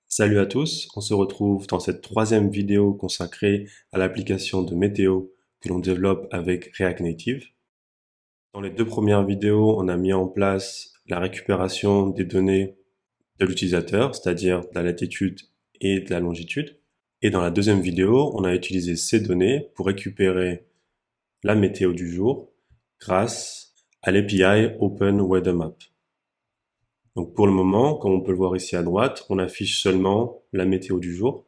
Salut à tous, on se retrouve dans cette troisième vidéo consacrée à l'application de météo que l'on développe avec React Native. Dans les deux premières vidéos, on a mis en place la récupération des données de l'utilisateur, c'est-à-dire de la latitude et de la longitude. Et dans la deuxième vidéo, on a utilisé ces données pour récupérer la météo du jour grâce à l'API Open Weather Map. Donc pour le moment, comme on peut le voir ici à droite, on affiche seulement la météo du jour.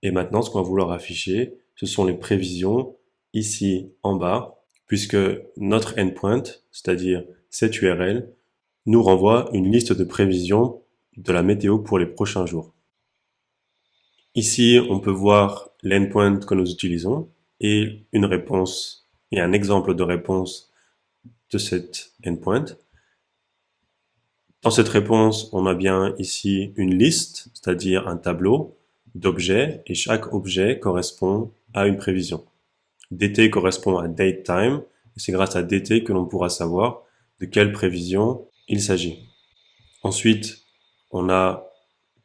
Et maintenant, ce qu'on va vouloir afficher, ce sont les prévisions ici en bas, puisque notre endpoint, c'est-à-dire cette URL, nous renvoie une liste de prévisions de la météo pour les prochains jours. Ici, on peut voir l'endpoint que nous utilisons et une réponse et un exemple de réponse de cet endpoint. Dans cette réponse, on a bien ici une liste, c'est-à-dire un tableau d'objets, et chaque objet correspond à une prévision. DT correspond à date time, et c'est grâce à DT que l'on pourra savoir de quelle prévision il s'agit. Ensuite, on a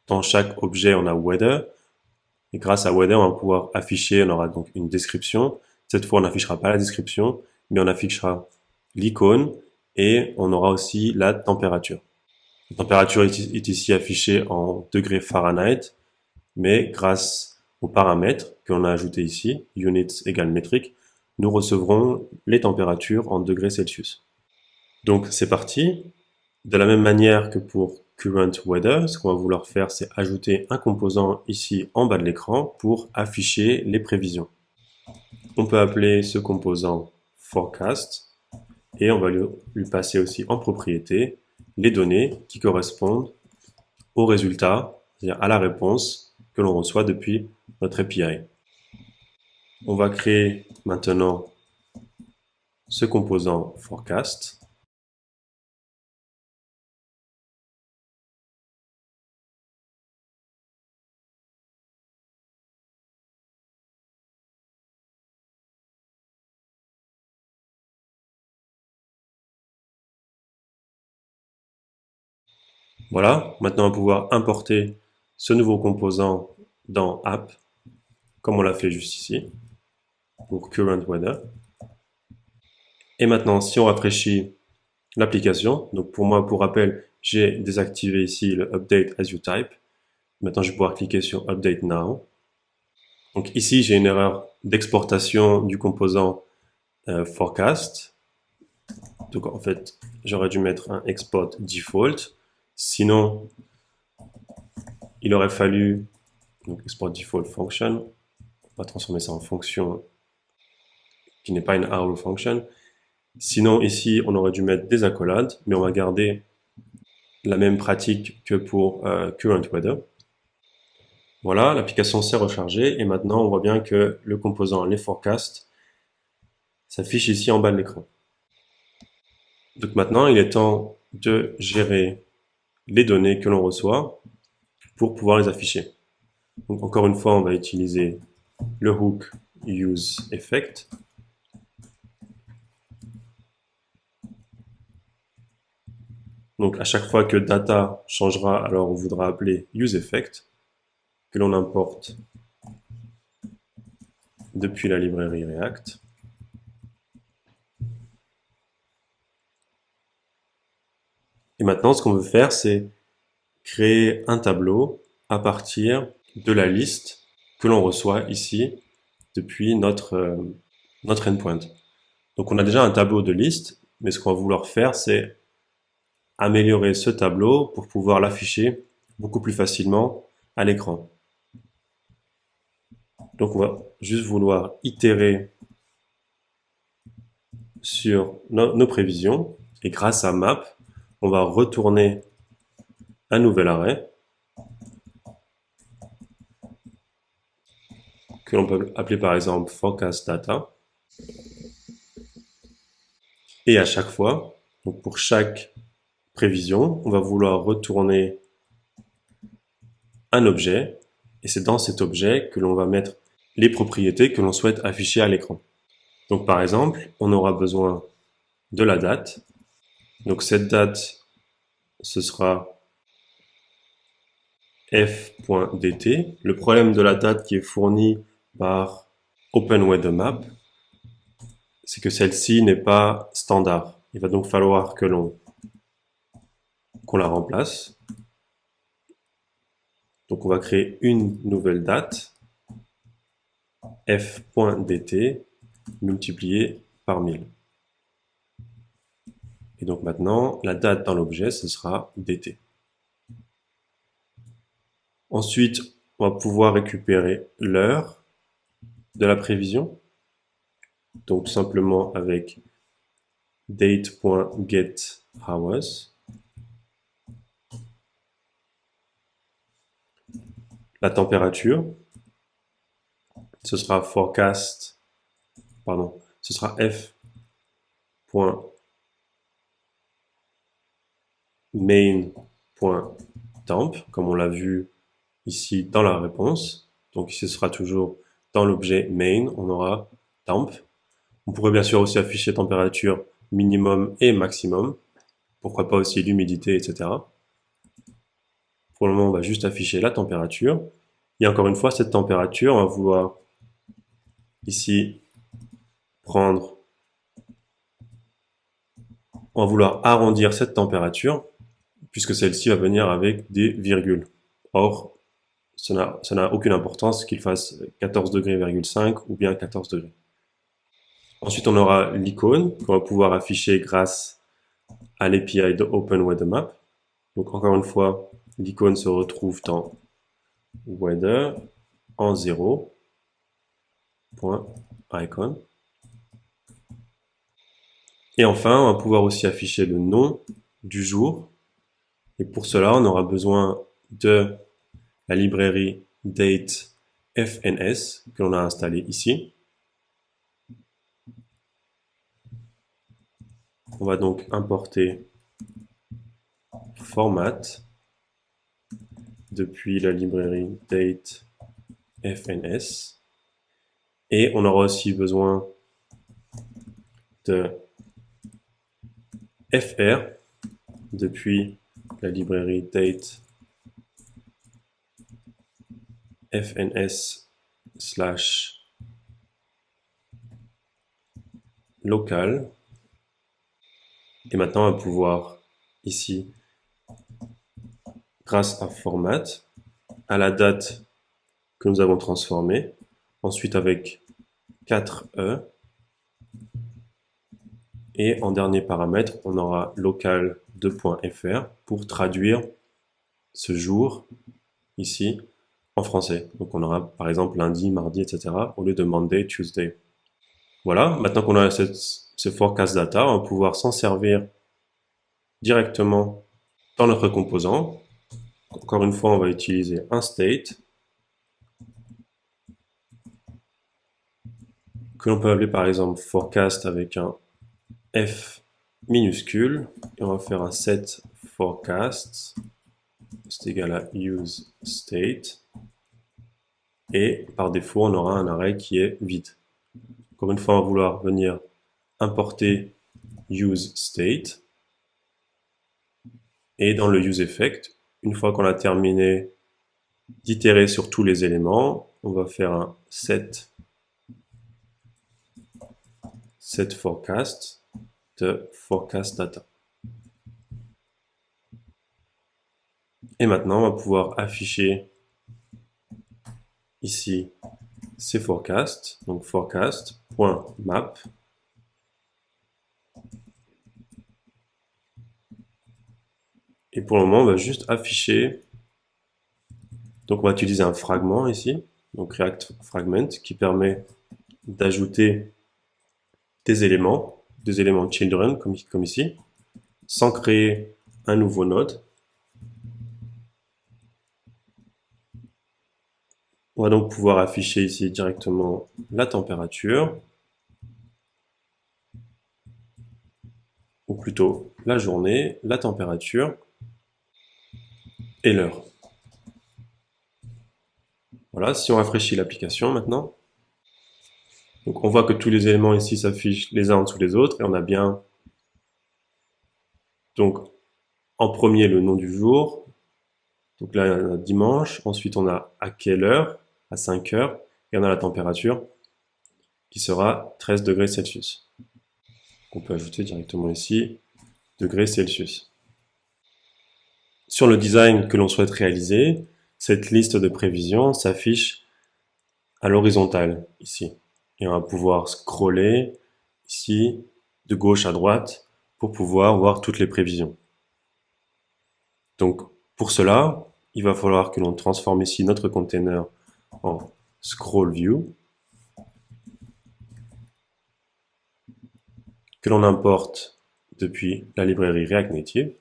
dans chaque objet, on a weather, et grâce à weather, on va pouvoir afficher, on aura donc une description. Cette fois, on n'affichera pas la description, mais on affichera l'icône, et on aura aussi la température. La température est ici affichée en degrés Fahrenheit, mais grâce aux paramètres qu'on a ajoutés ici, units égale métrique, nous recevrons les températures en degrés Celsius. Donc c'est parti. De la même manière que pour current weather, ce qu'on va vouloir faire, c'est ajouter un composant ici en bas de l'écran pour afficher les prévisions. On peut appeler ce composant forecast et on va lui passer aussi en propriété les données qui correspondent au résultat, c'est-à-dire à la réponse que l'on reçoit depuis notre API. On va créer maintenant ce composant forecast. Voilà, maintenant on va pouvoir importer ce nouveau composant dans app, comme on l'a fait juste ici, pour current weather. Et maintenant, si on rafraîchit l'application, donc pour moi, pour rappel, j'ai désactivé ici le update as you type. Maintenant, je vais pouvoir cliquer sur update now. Donc ici, j'ai une erreur d'exportation du composant forecast. Donc en fait, j'aurais dû mettre un export default. Sinon, il aurait fallu donc export default function. On va transformer ça en fonction qui n'est pas une arrow function. Sinon, ici, on aurait dû mettre des accolades, mais on va garder la même pratique que pour current weather. Voilà, l'application s'est rechargée et maintenant on voit bien que le composant les forecasts s'affiche ici en bas de l'écran. Donc maintenant, il est temps de gérer les données que l'on reçoit pour pouvoir les afficher. Donc encore une fois, on va utiliser le hook useEffect. Donc à chaque fois que data changera, alors on voudra appeler useEffect que l'on importe depuis la librairie React. Et maintenant, ce qu'on veut faire, c'est créer un tableau à partir de la liste que l'on reçoit ici depuis notre endpoint. Donc on a déjà un tableau de liste, mais ce qu'on va vouloir faire, c'est améliorer ce tableau pour pouvoir l'afficher beaucoup plus facilement à l'écran. Donc on va juste vouloir itérer sur nos prévisions et grâce à map, on va retourner un nouvel arrêt que l'on peut appeler par exemple forecast data. Et à chaque fois, donc pour chaque prévision, on va vouloir retourner un objet et c'est dans cet objet que l'on va mettre les propriétés que l'on souhaite afficher à l'écran. Donc par exemple, on aura besoin de la date. Donc cette date, ce sera f.dt. Le problème de la date qui est fournie par OpenWeatherMap, c'est que celle-ci n'est pas standard. Il va donc falloir que qu'on la remplace. Donc on va créer une nouvelle date, f.dt multiplié par 1000. Et donc maintenant, la date dans l'objet, ce sera dt. Ensuite, on va pouvoir récupérer l'heure de la prévision. Donc simplement avec date.getHours. La température, ce sera ce sera f.main.temp, comme on l'a vu ici dans la réponse. Donc ici, ce sera toujours dans l'objet main, on aura temp. On pourrait bien sûr aussi afficher température minimum et maximum. Pourquoi pas aussi l'humidité, etc. Pour le moment, on va juste afficher la température. Et encore une fois, cette température, on va vouloir ici on va vouloir arrondir cette température, puisque celle-ci va venir avec des virgules. Or, ça n'a aucune importance qu'il fasse 14 degrés, 5 ou bien 14 degrés. Ensuite, on aura l'icône qu'on va pouvoir afficher grâce à l'API de OpenWeatherMap. Donc encore une fois, l'icône se retrouve dans Weather en 0.icon. Et enfin, on va pouvoir aussi afficher le nom du jour. Et pour cela, on aura besoin de la librairie datefns que l'on a installée ici. On va donc importer format depuis la librairie datefns. Et on aura aussi besoin de fr depuis la librairie datefns/local. Et maintenant, on va pouvoir ici, grâce à format, à la date que nous avons transformée, ensuite avec 4e, et en dernier paramètre, on aura local2.fr pour traduire ce jour ici en français. Donc on aura par exemple lundi, mardi, etc. au lieu de Monday, Tuesday. Voilà, maintenant qu'on a ce forecast data, on va pouvoir s'en servir directement dans notre composant. Encore une fois, on va utiliser un state que l'on peut appeler par exemple forecast avec un F minuscule, et on va faire un set forecast, c'est égal à use state, et par défaut on aura un array qui est vide. Encore une fois, on va vouloir venir importer use state, et dans le use effect, une fois qu'on a terminé d'itérer sur tous les éléments, on va faire un set forecast de forecast data. Et maintenant, on va pouvoir afficher ici ces forecasts, donc forecast.map. Et pour le moment, on va juste afficher, donc on va utiliser un fragment ici, donc React Fragment, qui permet d'ajouter des éléments children, comme ici, sans créer un nouveau node. On va donc pouvoir afficher ici directement la température, ou plutôt la journée, la température et l'heure. Voilà, si on rafraîchit l'application maintenant, donc on voit que tous les éléments ici s'affichent les uns en dessous des autres, et on a bien donc en premier le nom du jour, Donc là, on a dimanche. Ensuite, on a à quelle heure? À 5 heures. Et on a la température qui sera 13 degrés Celsius. On peut ajouter directement ici degrés Celsius. Sur le design que l'on souhaite réaliser, cette liste de prévisions s'affiche à l'horizontale ici. Et on va pouvoir scroller ici de gauche à droite pour pouvoir voir toutes les prévisions. Donc pour cela, il va falloir que l'on transforme ici notre container en scroll view, que l'on importe depuis la librairie React Native.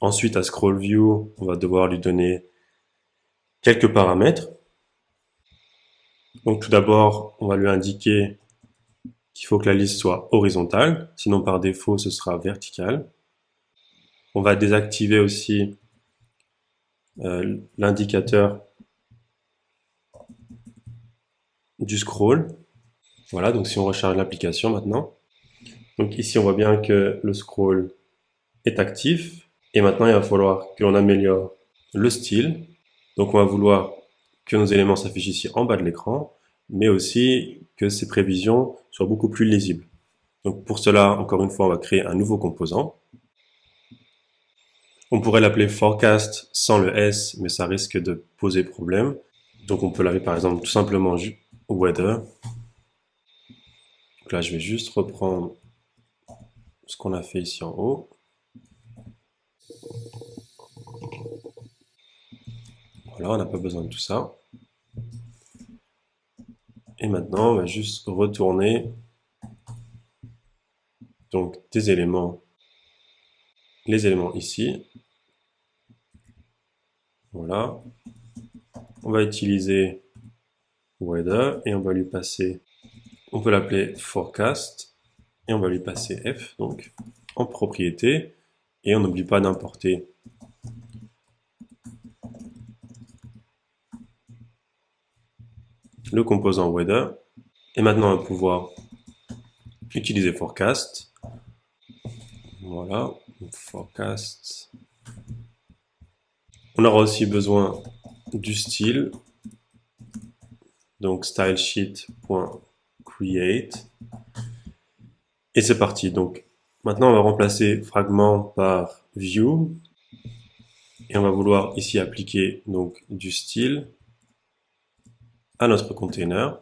Ensuite, à scroll view, on va devoir lui donner quelques paramètres. Donc tout d'abord, on va lui indiquer qu'il faut que la liste soit horizontale, sinon par défaut, ce sera vertical. On va désactiver aussi l'indicateur du scroll. Voilà, donc si on recharge l'application maintenant. Donc ici, on voit bien que le scroll est actif. Et maintenant, il va falloir que l'on améliore le style. Donc on va vouloir que nos éléments s'affichent ici en bas de l'écran, mais aussi que ces prévisions soient beaucoup plus lisibles. Donc pour cela, encore une fois, on va créer un nouveau composant. On pourrait l'appeler forecast sans le S, mais ça risque de poser problème. Donc on peut l'appeler par exemple tout simplement weather. Donc là, je vais juste reprendre ce qu'on a fait ici en haut. Voilà, on n'a pas besoin de tout ça. Et maintenant, on va juste retourner donc des éléments, les éléments ici. Voilà. On va utiliser weather et on va lui passer, on peut l'appeler forecast et on va lui passer F donc en propriété et on n'oublie pas d'importer le composant weather. Et maintenant on va pouvoir utiliser forecast. Voilà, forecast. On aura aussi besoin du style, donc stylesheet.create. Et c'est parti. Donc maintenant on va remplacer fragment par view et on va vouloir ici appliquer donc du style à notre container.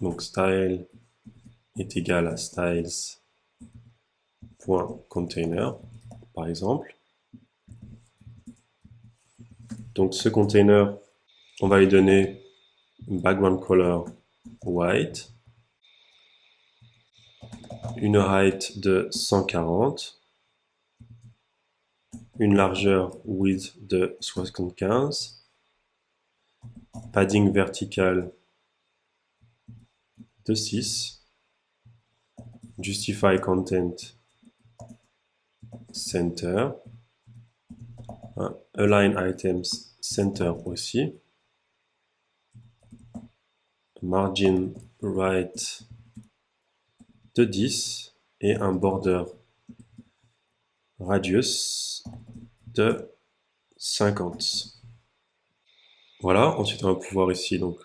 Donc style est égal à styles.container par exemple. Donc ce container, on va lui donner un background color white, une height de 140, une largeur width de 75, padding vertical de 6, justify content center, align items center aussi, margin right de 10 et un border radius de 50. Voilà, ensuite on va pouvoir ici donc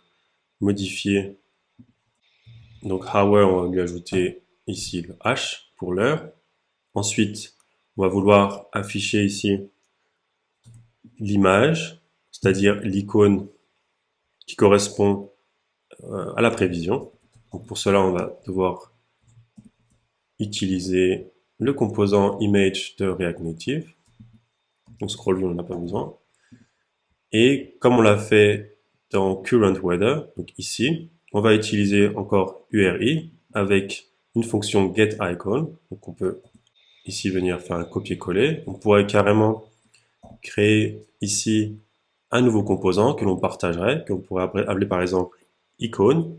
modifier donc hour, on va lui ajouter ici le H pour l'heure. Ensuite, on va vouloir afficher ici l'image, c'est-à-dire l'icône qui correspond à la prévision. Donc pour cela, on va devoir utiliser le composant image de React Native. Donc scroll view, on n'a pas besoin. Et comme on l'a fait dans current weather, donc ici, on va utiliser encore URI avec une fonction getIcon. Donc on peut ici venir faire un copier-coller. On pourrait carrément créer ici un nouveau composant que l'on partagerait, qu'on pourrait appeler par exemple icon,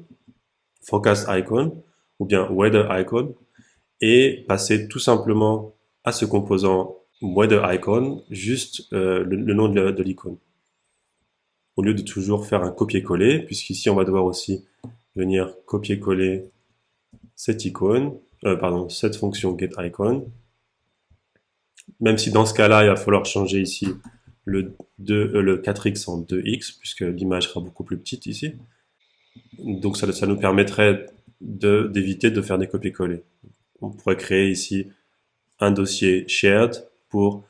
forecast icon ou bien weather icon et passer tout simplement à ce composant weather icon juste le nom de l'icône. Au lieu de toujours faire un copier-coller, puisqu'ici on va devoir aussi venir copier-coller cette icône, cette fonction getIcon Même si dans ce cas-là, il va falloir changer ici le 4x en 2x, puisque l'image sera beaucoup plus petite ici. Donc ça nous permettrait d'éviter de faire des copier-coller. On pourrait créer ici un dossier shared pour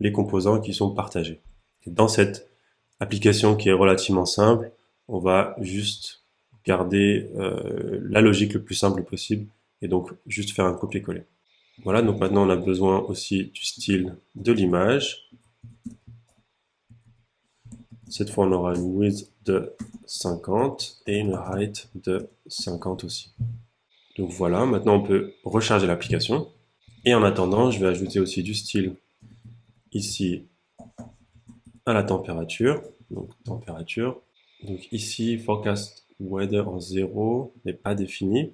les composants qui sont partagés. Et dans cette application qui est relativement simple, on va juste garder la logique le plus simple possible et donc juste faire un copier-coller. Voilà, donc maintenant on a besoin aussi du style de l'image. Cette fois on aura une width de 50 et une height de 50 aussi. Donc voilà, maintenant on peut recharger l'application. Et en attendant, je vais ajouter aussi du style ici à la température. Donc température. Donc ici, forecast weather en 0 n'est pas défini.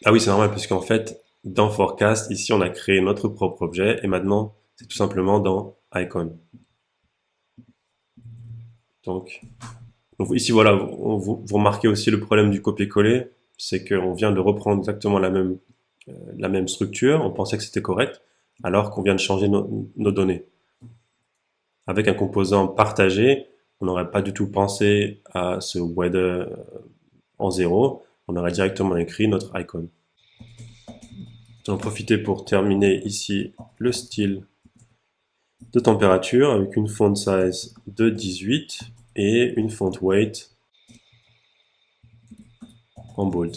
Ah oui, c'est normal parce qu'en fait, dans forecast, ici on a créé notre propre objet et maintenant c'est tout simplement dans icon. Donc ici voilà, vous remarquez aussi le problème du copier-coller, c'est qu'on vient de reprendre exactement la même structure, on pensait que c'était correct, alors qu'on vient de changer nos données. Avec un composant partagé, on n'aurait pas du tout pensé à ce weather en 0, on aurait directement écrit notre icon. J'en profiter pour terminer ici le style de température avec une font size de 18 et une font weight en bold.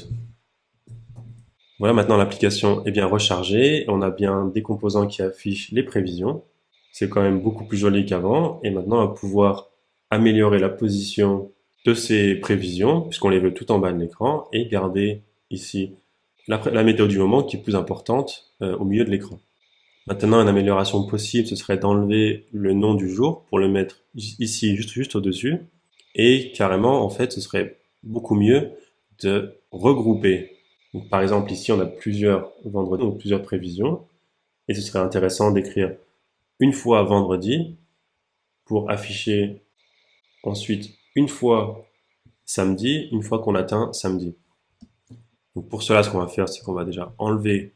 Voilà, maintenant l'application est bien rechargée, on a bien des composants qui affichent les prévisions. C'est quand même beaucoup plus joli qu'avant et maintenant on va pouvoir améliorer la position de ces prévisions puisqu'on les veut tout en bas de l'écran et garder ici la météo du moment qui est plus importante au milieu de l'écran. Maintenant, une amélioration possible, ce serait d'enlever le nom du jour pour le mettre ici, juste au-dessus. Et carrément, en fait, ce serait beaucoup mieux de regrouper. Donc, par exemple, ici, on a plusieurs vendredis, donc plusieurs prévisions. Et ce serait intéressant d'écrire une fois vendredi pour afficher ensuite une fois samedi, une fois qu'on atteint samedi. Donc, pour cela, ce qu'on va faire, c'est qu'on va déjà enlever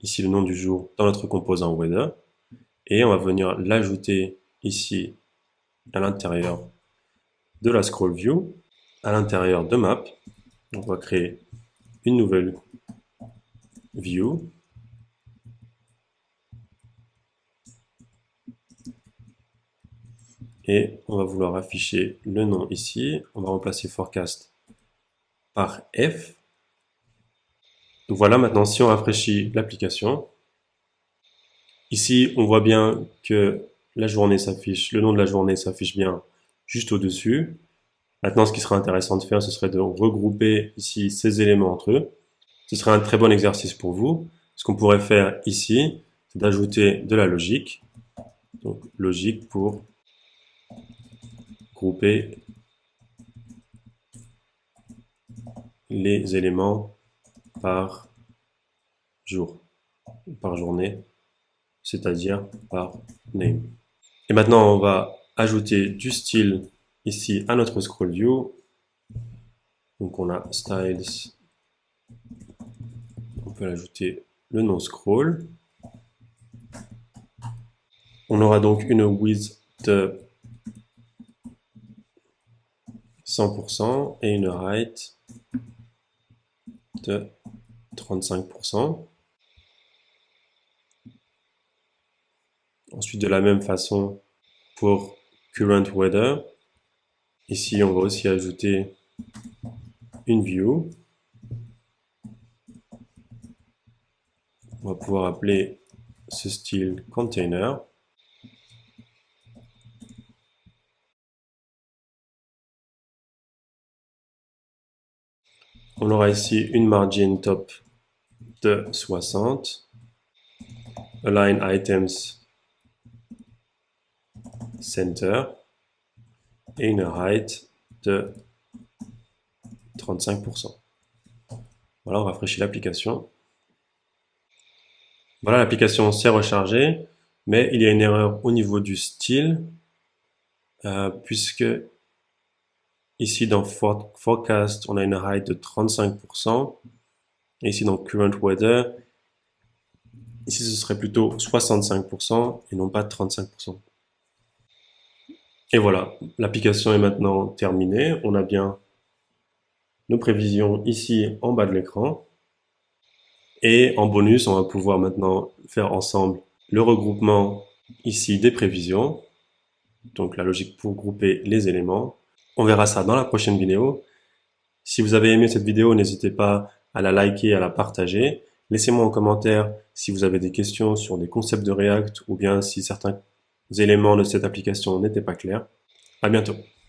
ici le nom du jour dans notre composant weather. Et on va venir l'ajouter ici à l'intérieur de la scroll view, à l'intérieur de map. On va créer une nouvelle view. Et on va vouloir afficher le nom ici. On va remplacer forecast par F. Donc voilà, maintenant si on rafraîchit l'application, ici on voit bien que la journée s'affiche, le nom de la journée s'affiche bien juste au-dessus. Maintenant, ce qui serait intéressant de faire, ce serait de regrouper ici ces éléments entre eux. Ce serait un très bon exercice pour vous. Ce qu'on pourrait faire ici, c'est d'ajouter de la logique. Donc, logique pour grouper les éléments par jour, par journée, c'est-à-dire par name. Et maintenant, on va ajouter du style ici à notre scroll view. Donc, on a styles. On peut ajouter le nom scroll. On aura donc une width de 100% et une height de 35%. Ensuite, de la même façon pour current weather, ici on va aussi ajouter une view. On va pouvoir appeler ce style container. On aura ici une margin top de 60, align items center et une height de 35%. Voilà, on rafraîchit l'application. Voilà, l'application s'est rechargée, mais il y a une erreur au niveau du style, puisque ici dans Forecast, on a une height de 35%, et ici dans Current Weather, Ici, ce serait plutôt 65% et non pas 35%. Et voilà, l'application est maintenant terminée. On a bien nos prévisions ici en bas de l'écran. Et en bonus, on va pouvoir maintenant faire ensemble le regroupement ici des prévisions. Donc la logique pour grouper les éléments. On verra ça dans la prochaine vidéo. Si vous avez aimé cette vidéo, n'hésitez pas à la liker, à la partager. Laissez-moi en commentaire si vous avez des questions sur des concepts de React ou bien si certains éléments de cette application n'étaient pas clairs. À bientôt.